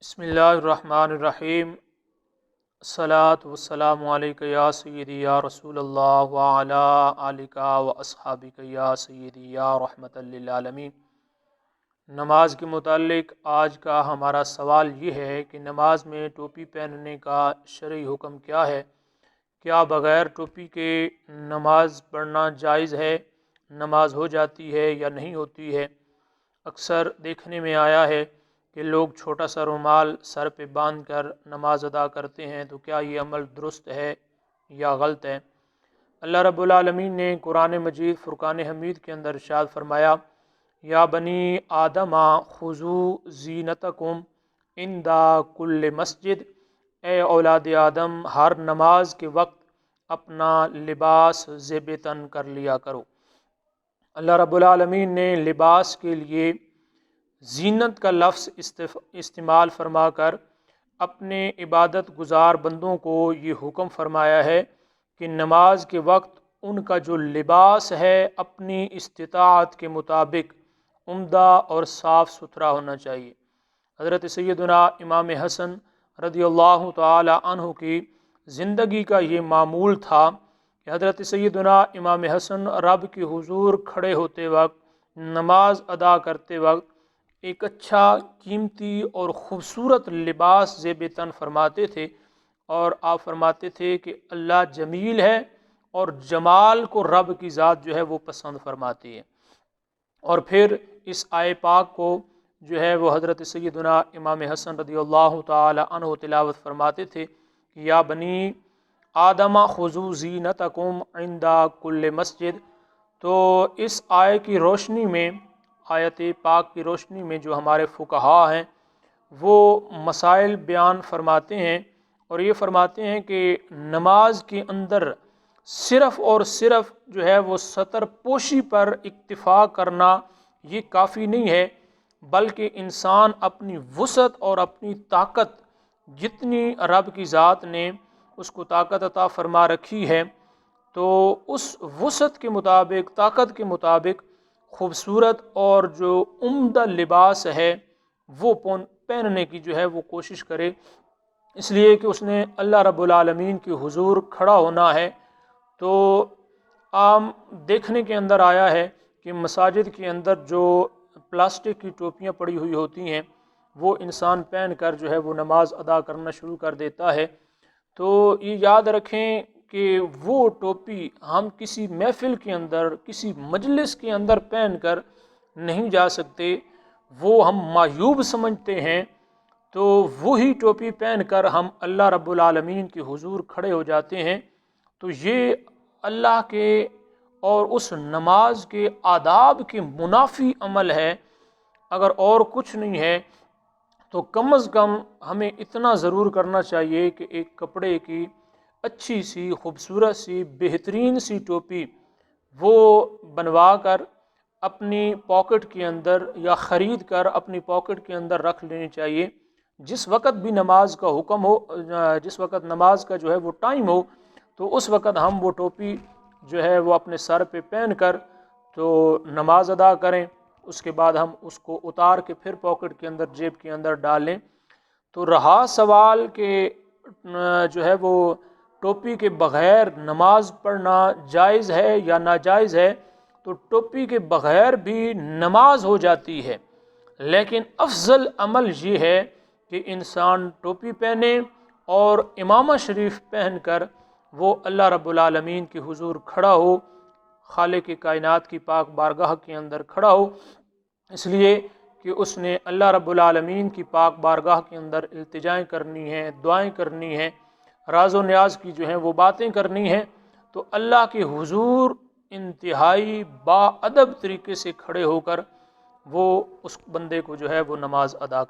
بسم اللہ الرحمن الرحیم۔ الصلاۃ والسلام علیک یا سیدی یا رسول اللہ وعلی آلک و اصحابک یا سیدی یا رحمت للعالمین۔ نماز کے متعلق آج کا ہمارا سوال یہ ہے کہ نماز میں ٹوپی پہننے کا شرعی حکم کیا ہے؟ کیا بغیر ٹوپی کے نماز پڑھنا جائز ہے؟ نماز ہو جاتی ہے یا نہیں ہوتی ہے؟ اکثر دیکھنے میں آیا ہے کہ لوگ چھوٹا سا رومال سر پہ باندھ کر نماز ادا کرتے ہیں، تو کیا یہ عمل درست ہے یا غلط ہے؟ اللہ رب العالمین نے قرآن مجید فرقان حمید کے اندر ارشاد فرمایا، یا بنی آدم خذوا زینتکم عند کل مسجد، اے اولاد آدم ہر نماز کے وقت اپنا لباس زیب تن کر لیا کرو۔ اللہ رب العالمین نے لباس کے لیے زینت کا لفظ استعمال فرما کر اپنے عبادت گزار بندوں کو یہ حکم فرمایا ہے کہ نماز کے وقت ان کا جو لباس ہے اپنی استطاعت کے مطابق عمدہ اور صاف ستھرا ہونا چاہیے۔ حضرت سیدنا امام حسن رضی اللہ تعالی عنہ کی زندگی کا یہ معمول تھا کہ حضرت سیدنا امام حسن رب کے حضور کھڑے ہوتے وقت، نماز ادا کرتے وقت ایک اچھا قیمتی اور خوبصورت لباس زیب تن فرماتے تھے، اور آپ فرماتے تھے کہ اللہ جمیل ہے اور جمال کو رب کی ذات جو ہے وہ پسند فرماتی ہے۔ اور پھر اس آئے پاک کو جو ہے وہ حضرت سیدنا امام حسن رضی اللہ تعالی عنہ تلاوت فرماتے تھے کہ یا بنی آدم خذوا زینتکم عند کل مسجد۔ تو اس آیت کی روشنی میں، آیت پاک کی روشنی میں جو ہمارے فقہا ہیں وہ مسائل بیان فرماتے ہیں، اور یہ فرماتے ہیں کہ نماز کے اندر صرف اور صرف جو ہے وہ ستر پوشی پر اکتفا کرنا یہ کافی نہیں ہے، بلکہ انسان اپنی وسعت اور اپنی طاقت جتنی رب کی ذات نے اس کو طاقت عطا فرما رکھی ہے، تو اس وسعت کے مطابق، طاقت کے مطابق خوبصورت اور جو عمدہ لباس ہے وہ پہننے کی جو ہے وہ کوشش کرے، اس لیے کہ اس نے اللہ رب العالمین کے حضور کھڑا ہونا ہے۔ تو عام دیکھنے کے اندر آیا ہے کہ مساجد کے اندر جو پلاسٹک کی ٹوپیاں پڑی ہوئی ہوتی ہیں وہ انسان پہن کر جو ہے وہ نماز ادا کرنا شروع کر دیتا ہے۔ تو یہ یاد رکھیں کہ وہ ٹوپی ہم کسی محفل کے اندر، کسی مجلس کے اندر پہن کر نہیں جا سکتے، وہ ہم معیوب سمجھتے ہیں، تو وہی ٹوپی پہن کر ہم اللہ رب العالمین کے حضور کھڑے ہو جاتے ہیں۔ تو یہ اللہ کے اور اس نماز کے آداب کے منافی عمل ہے۔ اگر اور کچھ نہیں ہے تو کم از کم ہمیں اتنا ضرور کرنا چاہیے کہ ایک کپڑے کی اچھی سی، خوبصورت سی، بہترین سی ٹوپی وہ بنوا کر اپنی پاکٹ کے اندر یا خرید کر اپنی پاکٹ کے اندر رکھ لینی چاہیے۔ جس وقت بھی نماز کا حکم ہو، جس وقت نماز کا جو ہے وہ ٹائم ہو، تو اس وقت ہم وہ ٹوپی جو ہے وہ اپنے سر پہ پہن کر تو نماز ادا کریں، اس کے بعد ہم اس کو اتار کے پھر پاکٹ کے اندر، جیب کے اندر ڈال لیں۔ تو رہا سوال کہ جو ہے وہ ٹوپی کے بغیر نماز پڑھنا جائز ہے یا ناجائز ہے، تو ٹوپی کے بغیر بھی نماز ہو جاتی ہے، لیکن افضل عمل یہ ہے کہ انسان ٹوپی پہنے اور امامہ شریف پہن کر وہ اللہ رب العالمین کے حضور کھڑا ہو، خالق کائنات کی پاک بارگاہ کے اندر کھڑا ہو، اس لیے کہ اس نے اللہ رب العالمین کی پاک بارگاہ کے اندر التجائیں کرنی ہیں، دعائیں کرنی ہیں، راز و نیاز کی جو ہیں وہ باتیں کرنی ہیں۔ تو اللہ کے حضور انتہائی با ادب طریقے سے کھڑے ہو کر وہ اس بندے کو جو ہے وہ نماز ادا کر